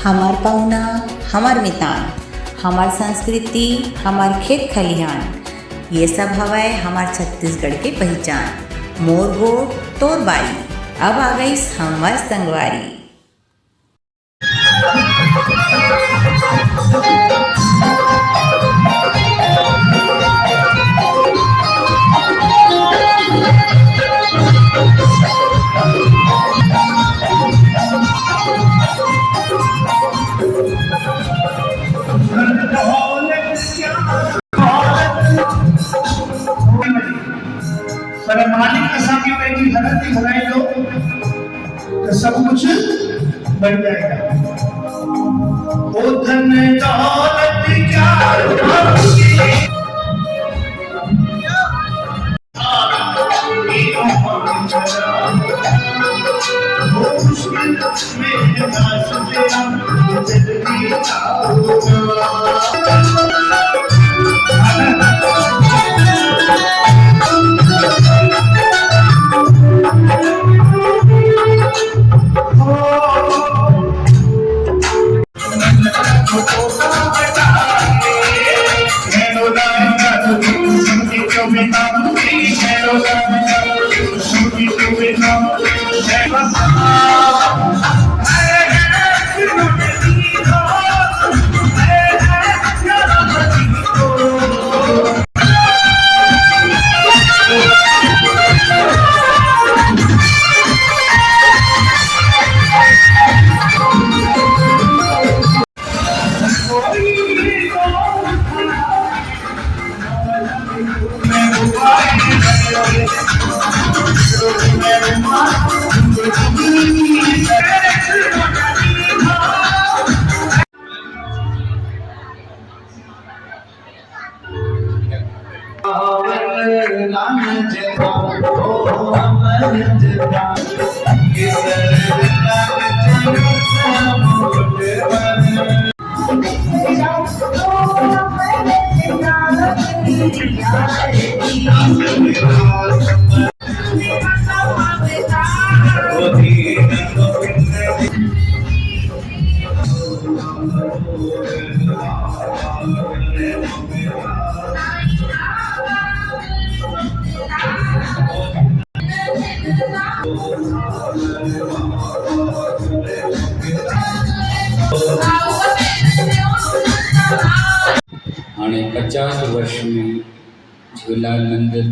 हमार पहुना, हमार मितान, हमार संस्कृति, हमार खेत खलिहान, ये सब हवाए हमार छत्तीसगढ़ के पहचान। मोर गोट तोर बारी, अब आ गई हमार संगवारी। पर मालिक असांखे पंहिंजी हरत ते घुराईंदो त सभु कुझु बढ़ जाएगा। ओ धन दौलत क्या मुश्किल में दास तेरा जिंदगी हाणे 50 वर्ष में झूलेलाल मंदिर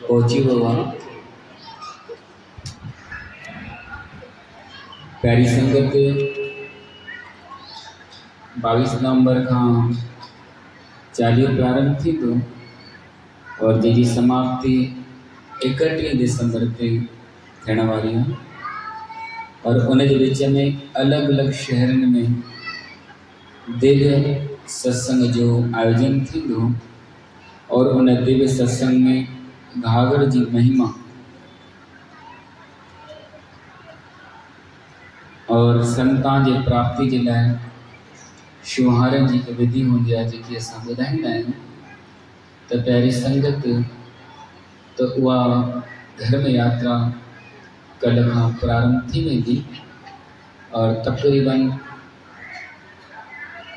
पहुची वियो आहे। प्यारी संगत 22 नवंबर का चालीहो प्रारंभ थींदो और जी समाप्ति 31 दिसंबर ते थियण वारी आहे और उन जे विच में अलग अलग शहरन में दिव्य सत्संग जो आयोजन थींदो और उन दिव्य सत्संग में घाघर जी महिमा और संतां जे प्राप्ति जे लाइ शुहारनि जी हिकु विधि हूंदी आहे जेकी असां ॿुधाईंदा आहियूं त प्यारी संगत त उहा धर्म यात्रा कल्ह खां प्रारंभ थी वेंदी और तक़रीबन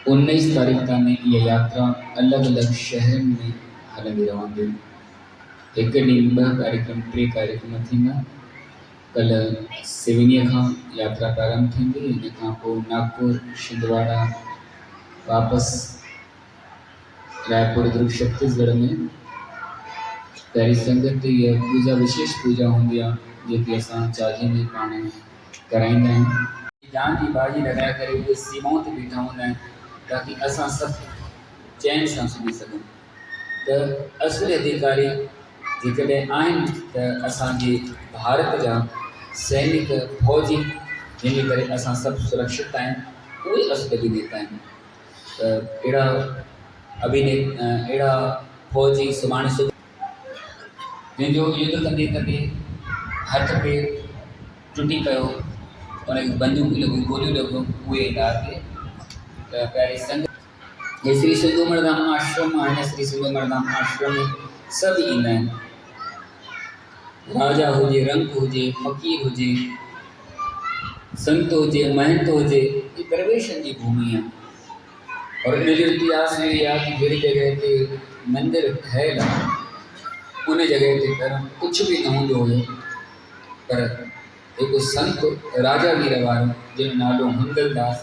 19 तारीख़ ताईं इहा यात्रा अलॻि अलॻि शहरनि में हलंदी रहंदी। हिकु ॾींहुं 2 कार्यक्रम 3 कार्यक्रम थींदा। कल्ह सिवनीअ खां यात्रा प्रारंभ थींदी, इन खां पोइ नागपुर, छिंदवाड़ा, वापसि रायपुर दुर्ग छत्तीसगढ़ में प्यारी संगत इहा पूजा विशेष पूजा हूंदी आहे जेकी असां चालीहे में पाण कराईंदा आहियूं। जान जी बाजी लॻाए करे उहे सीमाउनि ते बीठा हूंदा आहिनि ताकि असां सभु चैन सां सुम्ही सघूं। त असली अधिकारी जेकॾहिं आहिनि त असांजे भारत जा सैनिक फौजी जंहिंजे करे असां सभु सुरक्षित आहिनि उहे असली नेता आहिनि। त अहिड़ा फौजी सुभाणे सुबुह जंहिंजो युद्ध कंदे कंदे हथ पेर टुटी पियो, उनखे बंदूक लॻियूं, गोलियूं लॻियूं, उहे ॾाके त प्यारी संगत हे श्री सिंधूमणधाम आश्रम आहे। श्री सिंधूमणधाम आश्रम में सभु ईंदा आहिनि, राजा हुजे, रंग हुजे, फ़कीर हुजे, संत हुजे महंत हुजे ये प्रवेशन की भूमि है। और इन जो इतिहास में या कि जड़ी जगह ते मंदिर ठहियल आहे उन जगह ते पहिरियों कुछ भी न हूंदो हुयो, पर एक संत राजा वीर वारो जिन नालो हुंदलदास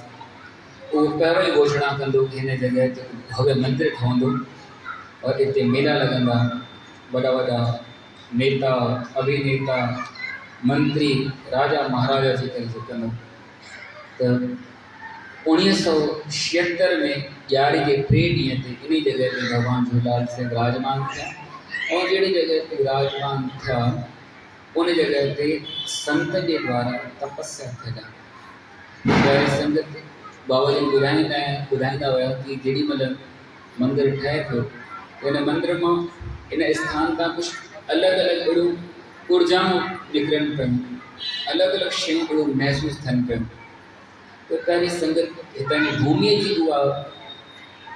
वो पहिरियों ही घोषणा कंदो कि हिन जगह ते भव्य मंदिर ठहंदो और इते मेला लगंदा, वॾा वॾा नेता अभिनेता मंत्री राजा महाराजा जी करे सघंदो। त 1976 में ॾियारी जे 3 ॾींहं ते इन जगह ते भगवान झूलेलाल साईं विराजमान थिया और जहिड़ी जगह ते विराजमान थिया उन जगह ते संत जे द्वारा तपस्या थियल आहे। पहिरीं संगत बाबा जी ॿुधाईंदा हुया कि जेॾी महिल मंदिर ठहे पियो इन मंदिर मां इन स्थान खां कुझु अलॻि अलॻि अहिड़ियूं ऊर्जाऊं निकिरनि पियूं, अलॻि अलॻि शयूं अहिड़ियूं महसूसु थियनि पियूं। त पहिरीं संगत हितां जी भूमीअ जी उहा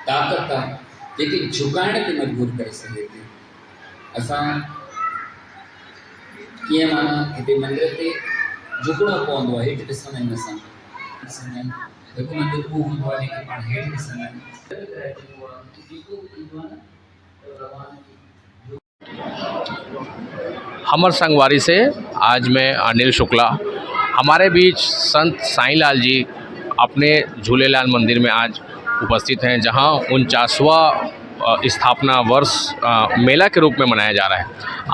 ताक़त आहे जेकी झुकाइण ते मजबूर करे सघे थी। असां कीअं माना हिते मंदिर ते झुकणो पवंदो आहे, हेठि ॾिसंदा आहियूं असां ॾिसंदा आहियूं हिकु मंदिर उहो हूंदो आहे जेके पाण हेठि ॾिसंदा आहियूं। हमर संगवारी से आज मैं अनिल शुक्ला, हमारे बीच संत साईंलाल जी अपने झूलेलाल मंदिर में आज उपस्थित हैं, जहां 49वां स्थापना वर्ष मेला के रूप में मनाया जा रहा है।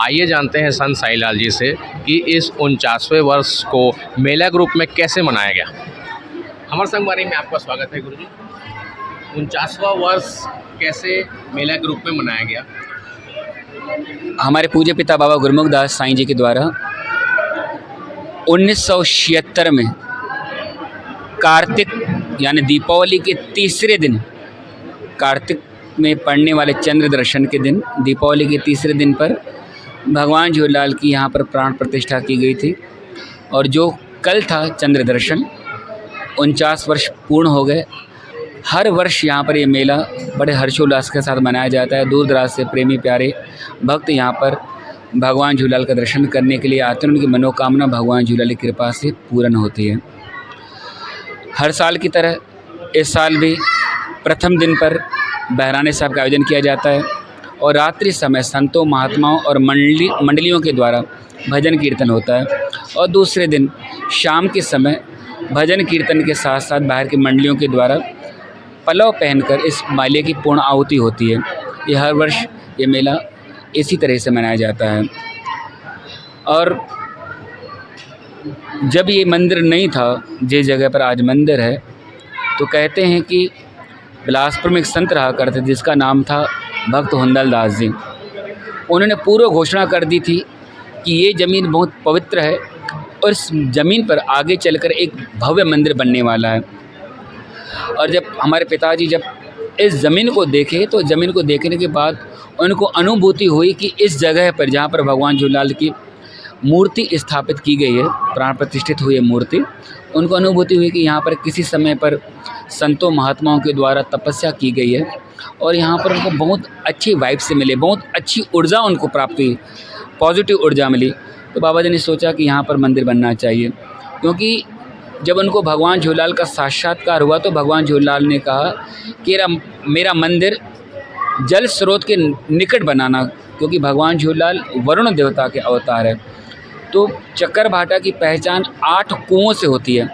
आइए जानते हैं संत साईंलाल जी से कि इस 49वें वर्ष को मेला के रूप में कैसे मनाया गया। हमर संगवारी में आपका स्वागत है गुरुजी। 49वां वर्ष कैसे मेला के रूप में मनाया गया? हमारे पूज्य पिता बाबा गुरमुखदास साईं जी के द्वारा 1976 में कार्तिक यानी दीपावली के तीसरे दिन, कार्तिक में पड़ने वाले चंद्र दर्शन के दिन, दीपावली के तीसरे दिन पर भगवान झूलेलाल की यहाँ पर प्राण प्रतिष्ठा की गई थी। और जो कल था चंद्र दर्शन, 49 वर्ष पूर्ण हो गए। हर वर्ष यहाँ पर ये मेला बड़े हर्षोल्लास के साथ मनाया जाता है। दूर दराज से प्रेमी प्यारे भक्त यहाँ पर भगवान झूलेलाल का दर्शन करने के लिए आते हैं। उनकी मनोकामना भगवान झूलेलाल की कृपा से पूर्ण होती है। हर साल की तरह इस साल भी प्रथम दिन पर बहराने साहब का आयोजन किया जाता है और रात्रि समय संतों महात्माओं और मंडलियों के द्वारा भजन कीर्तन होता है। और दूसरे दिन शाम के समय भजन कीर्तन के साथ साथ बाहर की मंडलियों के द्वारा पलव पहनकर इस मेले की पूर्ण आहुति होती है। ये हर वर्ष ये मेला इसी तरह से मनाया जाता है। और जब ये मंदिर नहीं था, जिस जगह पर आज मंदिर है, तो कहते हैं कि बिलासपुर में एक संत रहा करते जिसका नाम था भक्त हुंदलदास जी। उन्होंने पूर्व घोषणा कर दी थी कि ये ज़मीन बहुत पवित्र है और इस ज़मीन पर आगे चलकर एक भव्य मंदिर बनने वाला है। और जब हमारे पिताजी जब इस ज़मीन को देखे तो ज़मीन को देखने के बाद उनको अनुभूति हुई कि इस जगह पर जहाँ पर भगवान झूलेलाल की मूर्ति स्थापित की गई है, प्राण प्रतिष्ठित हुई है मूर्ति, उनको अनुभूति हुई कि यहाँ पर किसी समय पर संतों महात्माओं के द्वारा तपस्या की गई है और यहाँ पर उनको बहुत अच्छी वाइब से मिले, बहुत अच्छी ऊर्जा उनको प्राप्त हुई, पॉजिटिव ऊर्जा मिली। तो बाबा जी ने सोचा कि यहाँ पर मंदिर बनना चाहिए, क्योंकि जब उनको भगवान झूलेलाल का साक्षात्कार हुआ तो भगवान झूलेलाल ने कहा कि मेरा मंदिर जल स्रोत के निकट बनाना, क्योंकि भगवान झूलेलाल वरुण देवता के अवतार है। तो चक्कर भाटा की पहचान 8 कुओं से होती है,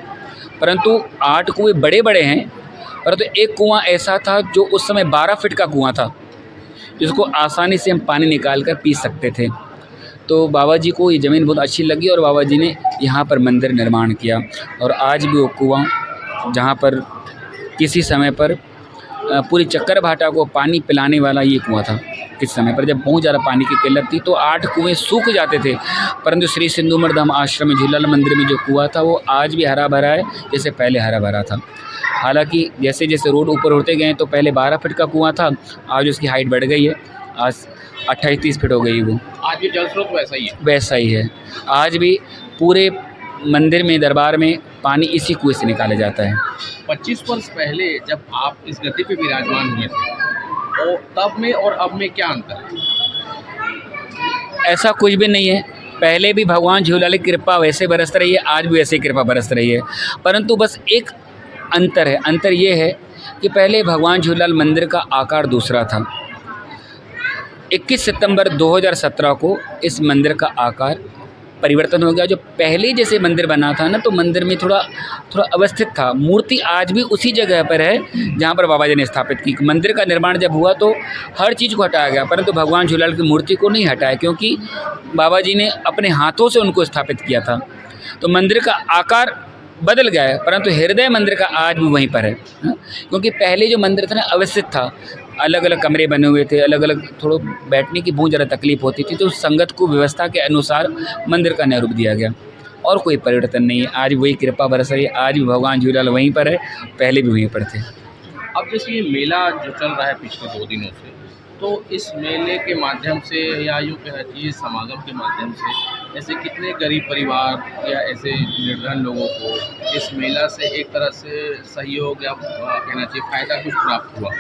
परंतु 8 कुएँ बड़े बड़े हैं, परंतु एक कुआं ऐसा था जो उस समय 12 फीट का कुआं था, जिसको आसानी से हम पानी निकाल कर पी सकते थे। तो बाबा जी को ये ज़मीन बहुत अच्छी लगी और बाबा जी ने यहाँ पर मंदिर निर्माण किया। और आज भी वो कुआं जहाँ पर किसी समय पर पूरी चक्कर भाटा को पानी पिलाने वाला ये कुआं था, किस समय पर जब बहुत ज़्यादा पानी की किल्लत थी तो 8 कुएँ सूख जाते थे, परंतु श्री सिंधुमर धाम आश्रम में झूलेलाल मंदिर में जो कुआं था वो आज भी हरा भरा है जैसे पहले हरा भरा था। हालांकि जैसे जैसे रोड ऊपर होते गए तो पहले 12 फीट का कुआं था, आज उसकी हाइट बढ़ गई है, आज 28-30 फीट हो गई वो। आज भी जल स्रोत वैसा ही है। आज भी पूरे मंदिर में, दरबार में पानी इसी कुएं से निकाला जाता है। 25 वर्ष पहले जब आप इस गद्दी पे विराजमान हुए थे, तो तब में और अब में क्या अंतर है? ऐसा कुछ भी नहीं है। पहले भी भगवान झूलेलाल की कृपा वैसे बरस रही है, आज भी वैसे कृपा बरस रही है, परंतु बस एक अंतर है। अंतर ये है कि पहले भगवान झूलेलाल मंदिर का आकार दूसरा था। 21 सितंबर 2017 को इस मंदिर का आकार परिवर्तन हो गया। जो पहले जैसे मंदिर बना था ना, तो मंदिर में थोड़ा अवस्थित था। मूर्ति आज भी उसी जगह पर है जहाँ पर बाबा जी ने स्थापित की। मंदिर का निर्माण जब हुआ तो हर चीज़ को हटाया गया, परंतु भगवान झूलेलाल की मूर्ति को नहीं हटाया, क्योंकि बाबा जी ने अपने हाथों से उनको स्थापित किया था। तो मंदिर का आकार बदल गया है, परंतु हृदय मंदिर का आज भी वहीं पर है। क्योंकि पहले जो मंदिर था ना, अवस्थित था, अलग अलग कमरे बने हुए थे, अलग अलग थोड़ा बैठने की बहुत ज़्यादा तकलीफ होती थी, तो संगत को व्यवस्था के अनुसार मंदिर का नया रूप दिया गया। और कोई परिवर्तन नहीं है, आज वही कृपा बरस रही है, आज भी भगवान झूलेलाल वहीं पर है, पहले भी वहीं पर थे। अब जैसे ये मेला जो चल रहा है पिछले 2 दिनों से, तो इस मेले के माध्यम से या यूँ कहना चाहिए समागम के माध्यम से ऐसे कितने गरीब परिवार या ऐसे निर्धन लोगों को इस मेला से एक तरह से सहयोग या कहना चाहिए फ़ायदा कुछ प्राप्त हुआ?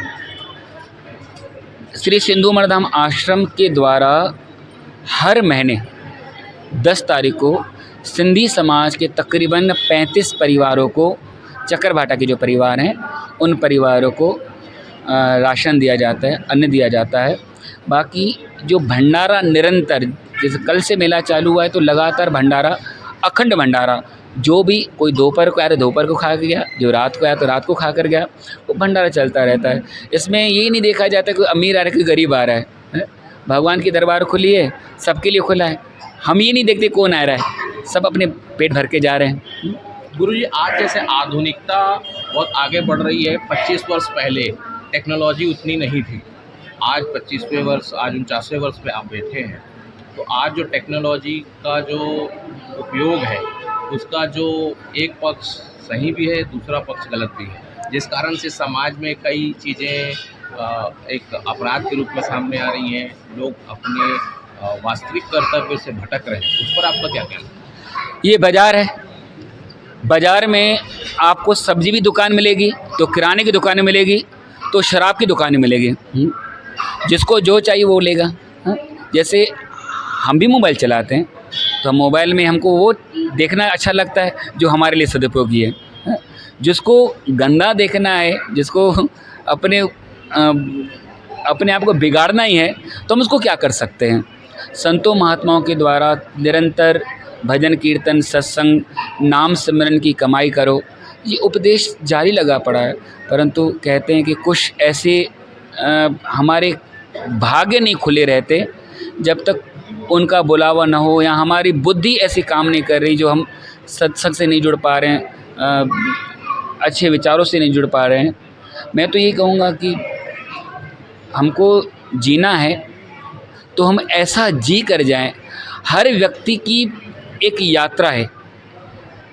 श्री सिंधु मणिधाम आश्रम के द्वारा हर महीने 10 तारीख को सिंधी समाज के तकरीबन 35 परिवारों को, चकरभाटा के जो परिवार हैं उन परिवारों को राशन दिया जाता है, अन्न दिया जाता है। बाकी जो भंडारा निरंतर, जैसे कल से मेला चालू हुआ है तो लगातार भंडारा, अखंड भंडारा, जो भी कोई दोपहर को आया तो दोपहर को खा के गया, जो रात को आया तो रात को खा कर गया, वो भंडारा चलता रहता है। इसमें ये नहीं देखा जाता कोई अमीर आ रहा है कोई गरीब आ रहा है। भगवान की दरबार खुली है, सबके लिए खुला है। हम ये नहीं देखते कौन आ रहा है, सब अपने पेट भर के जा रहे हैं। गुरुजी, आज जैसे आधुनिकता बहुत आगे बढ़ रही है, 25 वर्ष पहले टेक्नोलॉजी उतनी नहीं थी। आज 25वें वर्ष, आज 49वें वर्ष पे आप बैठे हैं, तो आज जो टेक्नोलॉजी का जो उपयोग है उसका जो एक पक्ष सही भी है, दूसरा पक्ष गलत भी है, जिस कारण से समाज में कई चीज़ें एक अपराध के रूप में सामने आ रही हैं। लोग अपने वास्तविक कर्तव्य से भटक रहे हैं। उस पर आपका क्या कहना है? ये बाज़ार है, बाज़ार में आपको सब्जी भी दुकान मिलेगी, तो किराने की दुकानें मिलेगी, तो शराब की दुकानें मिलेगी। जिसको जो चाहिए वो लेगा। जैसे हम भी मोबाइल चलाते हैं, तो मोबाइल में हमको वो देखना अच्छा लगता है जो हमारे लिए सदुपयोगी है। जिसको गंदा देखना है, जिसको अपने आप को बिगाड़ना ही है, तो हम उसको क्या कर सकते हैं। संतों महात्माओं के द्वारा निरंतर भजन कीर्तन, सत्संग, नाम सिमरन की कमाई करो, ये उपदेश जारी लगा पड़ा है। परंतु कहते हैं कि कुछ ऐसे हमारे भाग्य नहीं खुले रहते जब तक उनका बुलावा न हो, या हमारी बुद्धि ऐसी काम नहीं कर रही जो हम सत्संग से नहीं जुड़ पा रहे हैं, अच्छे विचारों से नहीं जुड़ पा रहे हैं। मैं तो ये कहूँगा कि हमको जीना है तो हम ऐसा जी कर जाएं। हर व्यक्ति की एक यात्रा है,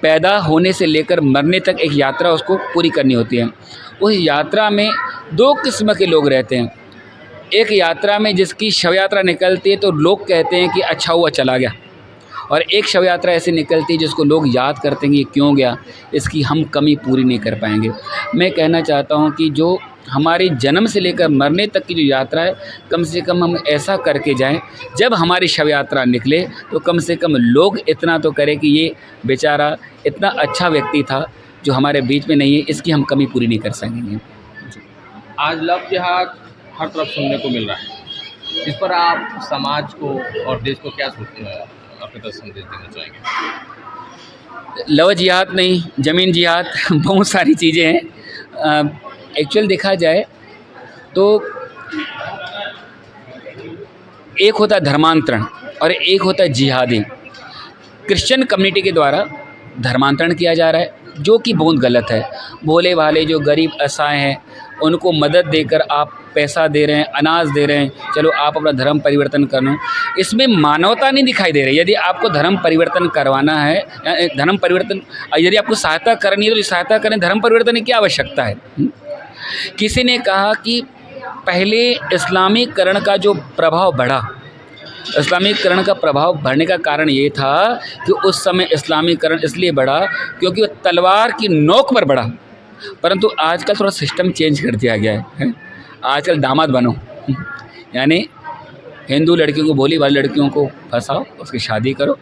पैदा होने से लेकर मरने तक एक यात्रा उसको पूरी करनी होती है। उस यात्रा में 2 किस्म के लोग रहते हैं। एक यात्रा में जिसकी शव यात्रा निकलती है तो लोग कहते हैं कि अच्छा हुआ चला गया, और एक शव यात्रा ऐसी निकलती है जिसको लोग याद करते हैं कि क्यों गया, इसकी हम कमी पूरी नहीं कर पाएंगे। मैं कहना चाहता हूं कि जो हमारे जन्म से लेकर मरने तक की जो यात्रा है, कम से कम हम ऐसा करके जाएं, जब हमारी शव यात्रा निकले तो कम से कम लोग इतना तो करें कि ये बेचारा इतना अच्छा व्यक्ति था जो हमारे बीच में नहीं है, इसकी हम कमी पूरी नहीं कर सकेंगे। आज लव जिहाद हर तरफ सुनने को मिल रहा है, इस पर आप समाज को और देश को क्या सोचते हैं, अपने तरफ संदेश देना चाहेंगे? लव जिहाद नहीं, ज़मीन जिहाद, बहुत सारी चीज़ें हैं। एक्चुअल देखा जाए तो एक होता है धर्मांतरण और एक होता है जिहादी। क्रिश्चियन कम्युनिटी के द्वारा धर्मांतरण किया जा रहा है, जो कि बहुत गलत है। भोले भाले जो गरीब असहाय हैं उनको मदद देकर आप पैसा दे रहे हैं, अनाज दे रहे हैं, चलो आप अपना धर्म परिवर्तन करना, इसमें मानवता नहीं दिखाई दे रही। यदि आपको धर्म परिवर्तन करवाना है, धर्म परिवर्तन यदि आपको सहायता करनी है तो सहायता करें, धर्म परिवर्तन की क्या आवश्यकता है। किसी ने कहा कि पहले इस्लामीकरण का जो प्रभाव बढ़ा, इस्लामीकरण का प्रभाव बढ़ने का कारण ये था कि उस समय इस्लामीकरण इसलिए बढ़ा क्योंकि वो तलवार की नोक पर बढ़ा। परंतु आजकल थोड़ा सिस्टम चेंज कर दिया गया है। आजकल दामाद बनो, यानी हिंदू लड़कियों को, भोली भाली लड़कियों को फंसाओ, उसकी शादी करो,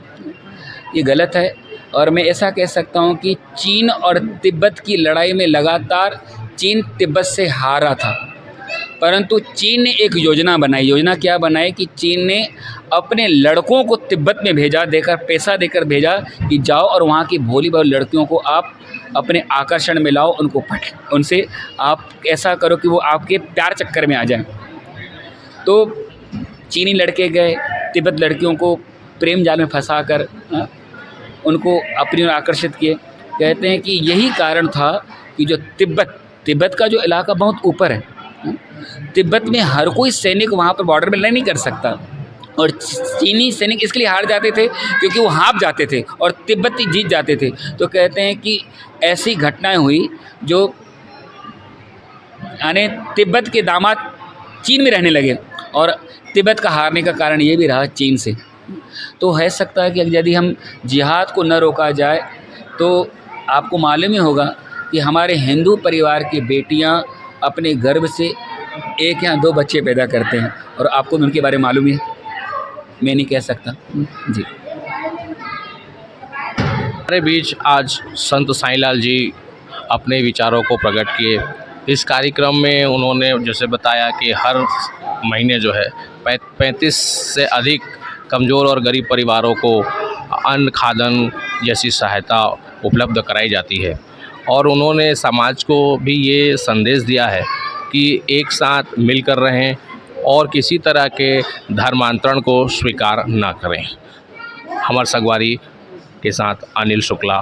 ये गलत है। और मैं ऐसा कह सकता हूँ कि चीन और तिब्बत की लड़ाई में लगातार चीन तिब्बत से हारा था, परंतु चीन ने एक योजना बनाई। योजना क्या बनाई कि चीन ने अपने लड़कों को तिब्बत में भेजा, देकर पैसा देकर भेजा कि जाओ और वहाँ की भोली भाली लड़कियों को आप अपने आकर्षण में लाओ, उनको उनसे आप ऐसा करो कि वो आपके प्यार चक्कर में आ जाएं। तो चीनी लड़के गए, तिब्बत लड़कियों को प्रेम जाल में फंसा कर उनको अपनी ओर आकर्षित किए। कहते हैं कि यही कारण था कि जो तिब्बत का जो इलाका बहुत ऊपर है, तिब्बत में हर कोई सैनिक वहाँ पर बॉर्डर में लड़ नहीं कर सकता, और चीनी सैनिक इसलिए हार जाते थे क्योंकि वो हाँप जाते थे और तिब्बती जीत जाते थे। तो कहते हैं कि ऐसी घटनाएं हुई जो यानी तिब्बत के दामाद चीन में रहने लगे, और तिब्बत का हारने का कारण ये भी रहा चीन से। तो है सकता है कि यदि हम जिहाद को न रोका जाए तो आपको मालूम ही होगा कि हमारे हिंदू परिवार की बेटियां अपने गर्भ से 1 या 2 बच्चे पैदा करते हैं, और आपको उनके बारे में मालूम है, मैं नहीं कह सकता जी। हमारे बीच आज संत साईंलाल जी अपने विचारों को प्रकट किए। इस कार्यक्रम में उन्होंने जैसे बताया कि हर महीने जो है 35 से अधिक कमज़ोर और गरीब परिवारों को अन्न खादन जैसी सहायता उपलब्ध कराई जाती है, और उन्होंने समाज को भी ये संदेश दिया है कि एक साथ मिलकर रहें और किसी तरह के धर्मांतरण को स्वीकार न करें। हमार संगवारी के साथ अनिल शुक्ला,